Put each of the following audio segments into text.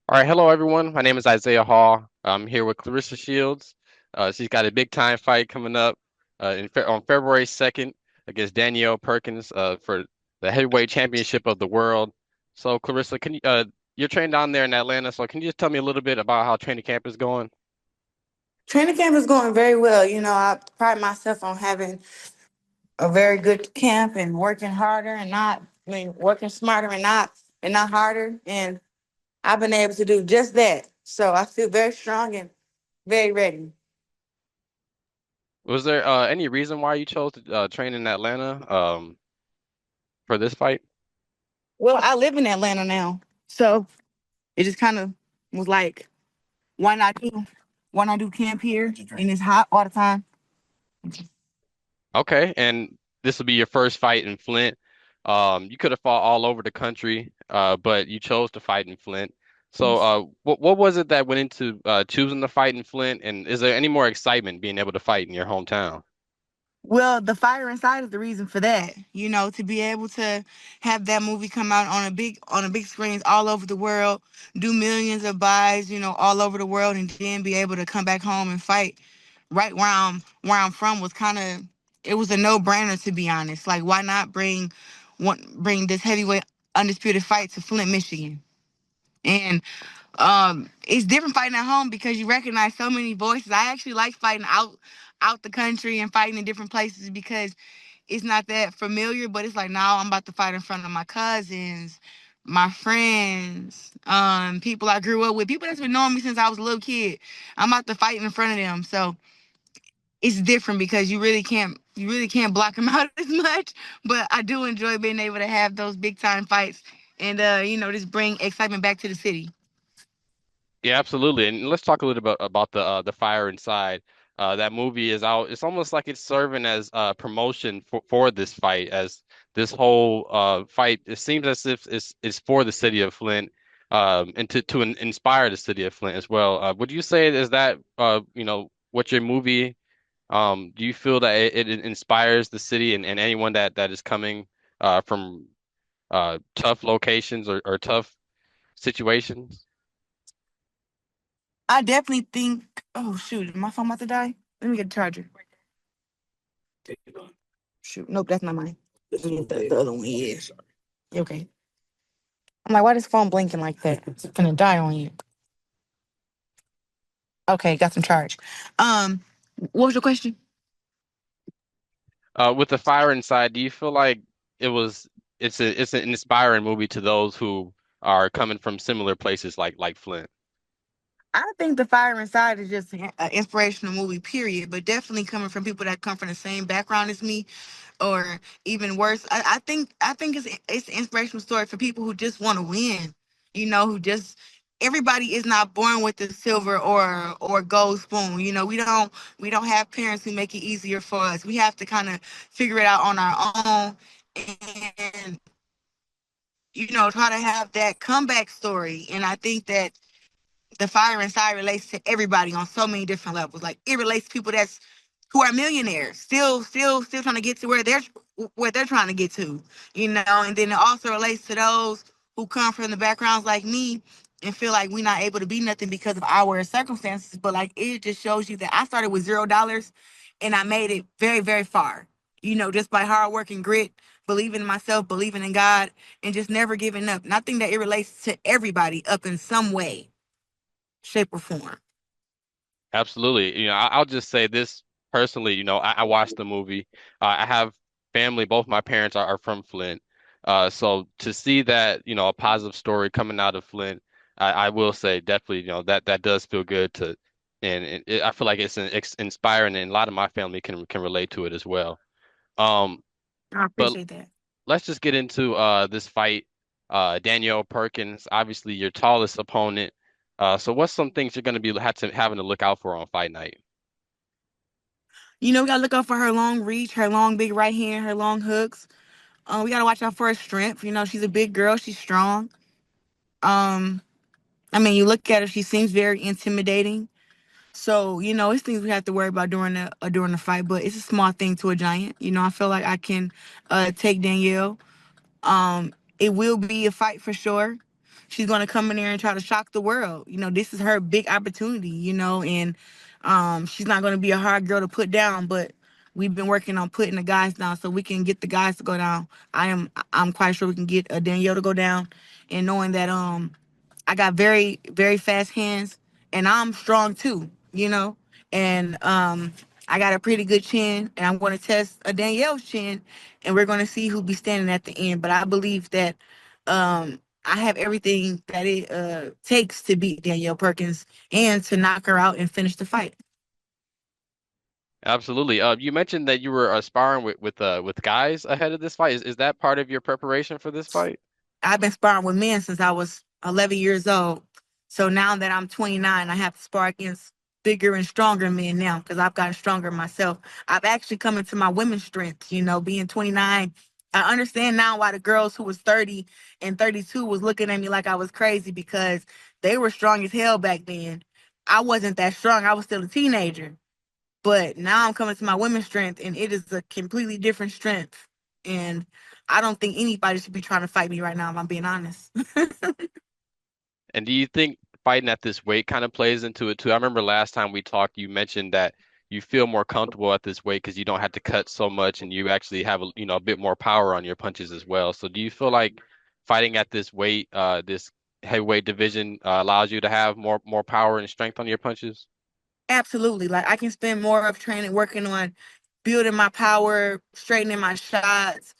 All right, hello everyone. My name is Isaiah Hall. I'm here with Claressa Shields. She's got a big time fight coming up on February 2nd against Danielle Perkins for the heavyweight championship of the world. So, Clarissa, you're trained down there in Atlanta, so can you just tell me a little bit about how training camp is going? Training camp is going very well. I pride myself on having a very good camp and working harder and not, working smarter and not harder. And I've been able to do just that. So I feel very strong and very ready. Was there any reason why you chose to train in Atlanta for this fight? Well, I live in Atlanta now. So it just kind of was like, why not do why not do camp here and it's hot all the time? Okay, and this will be your first fight in Flint. You could have fought all over the country, but you chose to fight in Flint. So, what was it that went into choosing to fight in Flint? And is there any more excitement being able to fight in your hometown? Well, the fire inside is the reason for that. To be able to have that movie come out on a big screens all over the world, do millions of buys, all over the world, and then be able to come back home and fight right where I'm from was kind of it was a no brainer, to be honest. Like, why not bring this heavyweight undisputed fight to Flint, Michigan? And it's different fighting at home because you recognize so many voices. I actually like fighting out the country and fighting in different places because it's not that familiar, but it's like now I'm about to fight in front of my cousins, my friends, people I grew up with, people that's been knowing me since I was a little kid. I'm about to fight in front of them. So it's different because you really can't block them out as much. But I do enjoy being able to have those big time fights and just bring excitement back to the city. Yeah, absolutely. And let's talk a little bit about the fire inside. That movie is out. It's almost like it's serving as promotion for this fight, as this whole fight. It seems as if it's for the city of Flint, and to inspire the city of Flint as well. Would you say is that what your movie? Do you feel that it inspires the city and anyone that is coming from tough locations or tough situations? I definitely think. Oh shoot, is my phone about to die? Let me get a charger. Shoot, nope, that's not mine. The other one is. Okay. I'm like, why this phone blinking like that? It's gonna die on you. Okay, got some charge. What was your question? With the fire inside, do you feel like it was it's an inspiring movie to those who are coming from similar places like Flint? I think The Fire Inside is just an inspirational movie, period. But definitely coming from people that come from the same background as me, or even worse, I think it's an inspirational story for people who just want to win. Who just everybody is not born with the silver or gold spoon. We don't have parents who make it easier for us. We have to kind of figure it out on our own and try to have that comeback story. And I think that the fire inside relates to everybody on so many different levels. Like, it relates to people who are millionaires, still trying to get to where they're trying to get to, and then it also relates to those who come from the backgrounds like me and feel like we're not able to be nothing because of our circumstances. But like, it just shows you that I started with $0 and I made it very, very far. Just by hard work and grit, believing in myself, believing in God, and just never giving up. And I think that it relates to everybody up in some way, shape, or form. Absolutely. I'll just say this personally. I watched the movie. I have family. Both my parents are from Flint. So to see that, a positive story coming out of Flint, I will say definitely, that does feel good and I feel like it's inspiring, and a lot of my family can relate to it as well. Um, I but appreciate that. let's just get into this fight. Danielle Perkins, obviously your tallest opponent. So what's some things you're going to be having to look out for on fight night? We gotta look out for her long reach, her long big right hand, her long hooks. We gotta watch out for her strength. She's a big girl. She's strong. Um, I mean, you look at her; she seems very intimidating. So it's things we have to worry about during the fight. But it's a small thing to a giant. I feel like I can take Danielle. It will be a fight for sure. she's gonna come in there and try to shock the world. This is her big opportunity. And she's not gonna be a hard girl to put down, but we've been working on putting the guys down so we can get the guys to go down. I'm quite sure we can get Danielle to go down, and knowing that I got very, very fast hands, and I'm strong too. And I got a pretty good chin, and I'm going to test a Danielle's chin, and we're going to see who be standing at the end. But I believe that I have everything that it takes to beat Danielle Perkins and to knock her out and finish the fight. Absolutely. You mentioned that you were sparring with guys ahead of this fight. Is that part of your preparation for this fight? I've been sparring with men since I was 11 years old. So now that I'm 29, I have to spar against bigger and stronger men now because I've gotten stronger myself. I've actually come into my women's strength, being 29. I understand now why the girls who was 30 and 32 was looking at me like I was crazy because they were strong as hell back then. I wasn't that strong. I was still a teenager. But now I'm coming to my women's strength, and it is a completely different strength. And I don't think anybody should be trying to fight me right now, if I'm being honest. And do you think fighting at this weight kind of plays into it too? I remember last time we talked, you mentioned that you feel more comfortable at this weight because you don't have to cut so much and you actually have a bit more power on your punches as well. So do you feel like fighting at this weight, this heavyweight division, allows you to have more power and strength on your punches? Absolutely. Like I can spend more of training working on building my power, straightening my shots,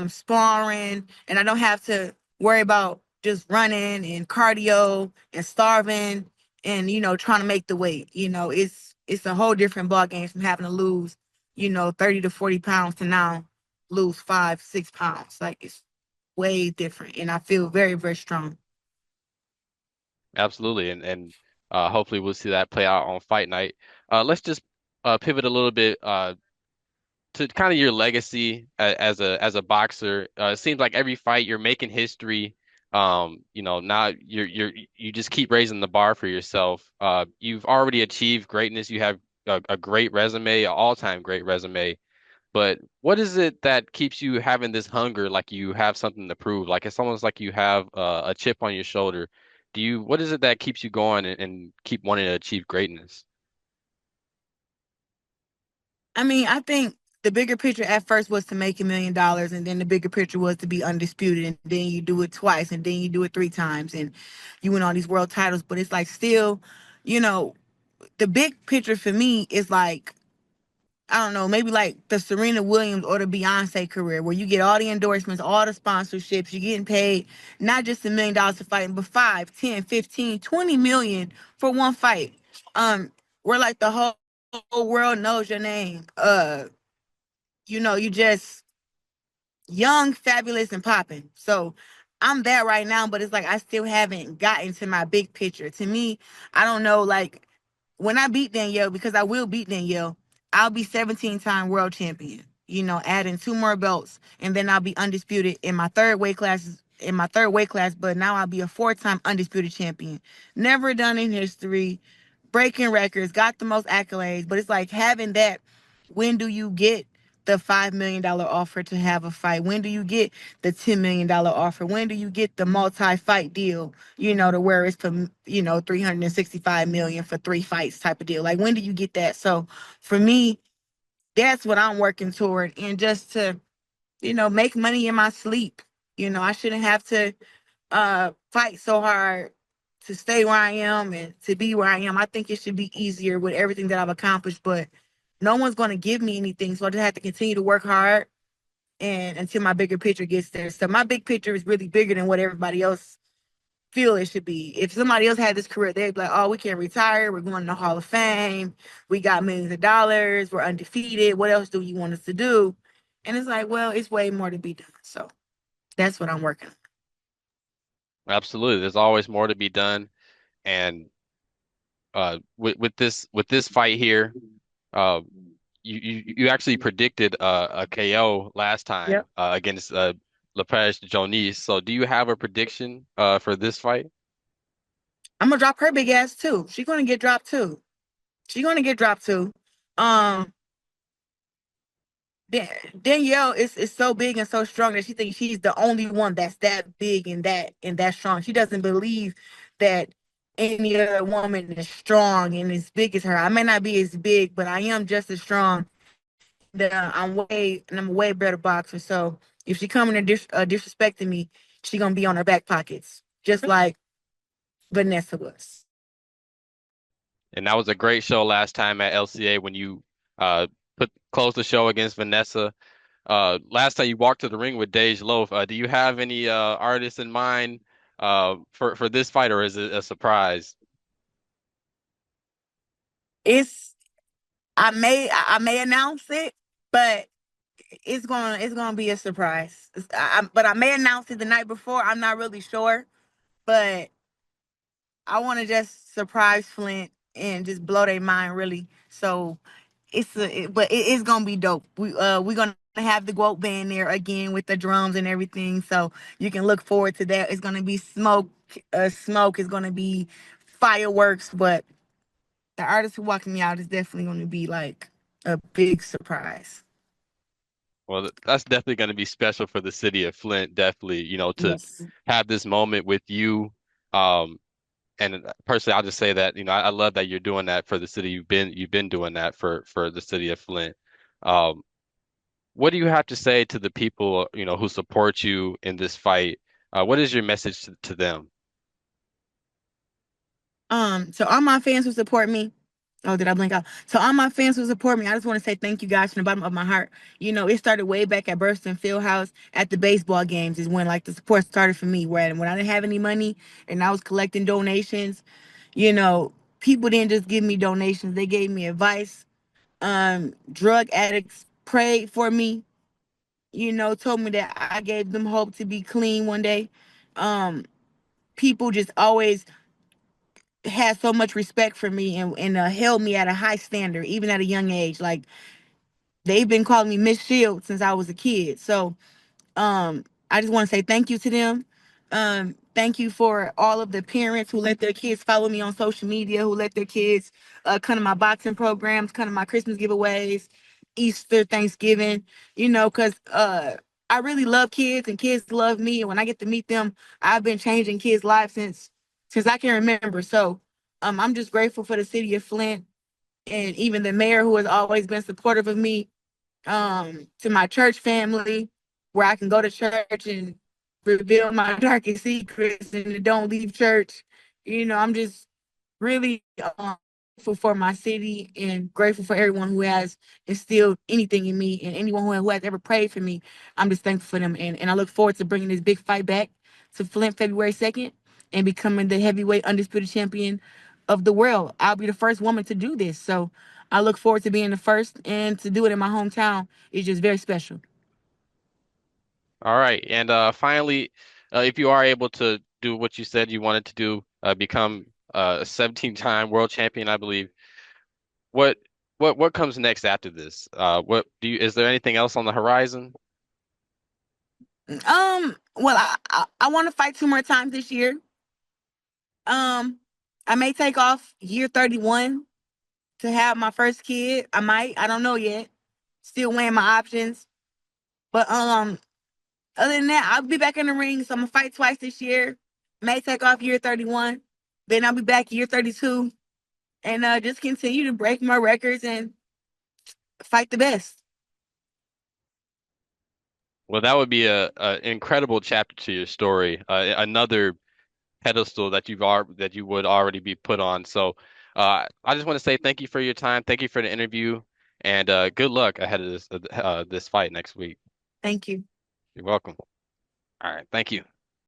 sparring, and I don't have to worry about just running and cardio and starving and trying to make the weight. It's a whole different ball game from having to lose, 30 to 40 pounds to now lose 5, 6 pounds. Like it's way different. And I feel very, very strong. Absolutely. And hopefully we'll see that play out on fight night. Let's just pivot a little bit to kind of your legacy as a boxer. It seems like every fight you're making history. Now you just keep raising the bar for yourself. You've already achieved greatness. You have a great resume, an all-time great resume. But what is it that keeps you having this hunger, like you have something to prove? Like it's almost like you have a chip on your shoulder. What is it that keeps you going and keep wanting to achieve greatness? I mean, I think the bigger picture at first was to make $1 million, and then the bigger picture was to be undisputed, and then you do it twice, and then you do it 3 times, and you win all these world titles. But it's like still, you know, the big picture for me is like I don't know, maybe like the Serena Williams or the Beyonce career, where you get all the endorsements, all the sponsorships, you're getting paid not just $1 million to fight, but 5, 10, 15, 20 million for one fight. Where like the whole world knows your name. You just young, fabulous, and popping. So I'm there right now, but it's like I still haven't gotten to my big picture. To me, I don't know, like when I beat Danielle, because I will beat Danielle, I'll be 17-time world champion, adding 2 more belts, and then I'll be undisputed in my third weight class, but now I'll be a 4-time undisputed champion. Never done in history, breaking records, got the most accolades, but it's like having that, when do you get the $5 million offer to have a fight? When do you get the $10 million offer? When do you get the multi-fight deal? To where it's for 365 million for 3 fights type of deal. Like when do you get that? So for me, that's what I'm working toward, and just to make money in my sleep. I shouldn't have to fight so hard to stay where I am and to be where I am. I think it should be easier with everything that I've accomplished, but no one's going to give me anything. So I just have to continue to work hard and until my bigger picture gets there. So my big picture is really bigger than what everybody else feel it should be. If somebody else had this career, they'd be like, oh, we can't retire. We're going to the Hall of Fame. We got millions of dollars. We're undefeated. What else do you want us to do? And it's like, well, it's way more to be done. So that's what I'm working on. Absolutely. There's always more to be done. And with this fight here, uh, you actually predicted a KO last time Yep. against Lepage Jonis. So do you have a prediction for this fight? I'm gonna drop her big ass too. She's gonna get dropped too. She's gonna get dropped too. Um, Dan- Danielle is so big and so strong that she thinks she's the only one that's that big and that strong. She doesn't believe that any other woman is strong and as big as her. I may not be as big, but I am just as strong. I'm a way better boxer. So if she coming and disrespecting me, she gonna be on her back pockets, just like Vanessa was. And that was a great show last time at LCA when you uh put closed the show against Vanessa. Last time you walked to the ring with Dej Loaf. Do you have any artists in mind for this fight, or is it a surprise? It's I may announce it, but it's gonna be a surprise. But I may announce it the night before. I'm not really sure, but I want to just surprise Flint and just blow their mind really. So but it is gonna be dope. We're gonna have the Guope band there again with the drums and everything. So you can look forward to that. It's gonna be smoke. Smoke is gonna be fireworks, but the artist who walking me out is definitely gonna be like a big surprise. Well, that's definitely going to be special for the city of Flint. Definitely, to Yes. have this moment with you. Um, and personally, I'll just say that, I love that you're doing that for the city. You've been doing that for the city of Flint. Um, what do you have to say to the people, who support you in this fight? What is your message to them? So all my fans who support me. Oh, did I blink out? So all my fans who support me, I just want to say thank you guys from the bottom of my heart. It started way back at Burston Fieldhouse at the baseball games is when like the support started for me. Where when I didn't have any money and I was collecting donations, you know, people didn't just give me donations; they gave me advice. Drug addicts prayed for me. Told me that I gave them hope to be clean one day. Um, People just always had so much respect for me and held me at a high standard, even at a young age. Like they've been calling me Miss Shields since I was a kid. So I just want to say thank you to them. Thank you for all of the parents who let their kids follow me on social media, who let their kids come to my boxing programs, come to my Christmas giveaways, Easter, Thanksgiving, because I really love kids and kids love me. And when I get to meet them, I've been changing kids' lives since I can remember. So I'm just grateful for the city of Flint and even the mayor who has always been supportive of me, to my church family where I can go to church and reveal my darkest secrets and don't leave church. I'm just really grateful for my city and grateful for everyone who has instilled anything in me and anyone who has ever prayed for me. I'm just thankful for them. And I look forward to bringing this big fight back to Flint February 2nd and becoming the heavyweight undisputed champion of the world. I'll be the first woman to do this. So I look forward to being the first and to do it in my hometown is just very special. All right. And finally, if you are able to do what you said you wanted to do, become a 17-time world champion, I believe. What what comes next after this? Is there anything else on the horizon? Well, I want to fight two more times this year. Um, I may take off year 31 to have my first kid. I might. I don't know yet. Still weighing my options. But other than that, I'll be back in the ring. So I'm gonna fight twice this year. May take off year 31. Then I'll be back year 32 and just continue to break my records and fight the best. Well, that would be a incredible chapter to your story. Another pedestal that you would already be put on. So, I just want to say thank you for your time. Thank you for the interview, and good luck ahead of this fight next week. Thank you. You're welcome. All right. Thank you.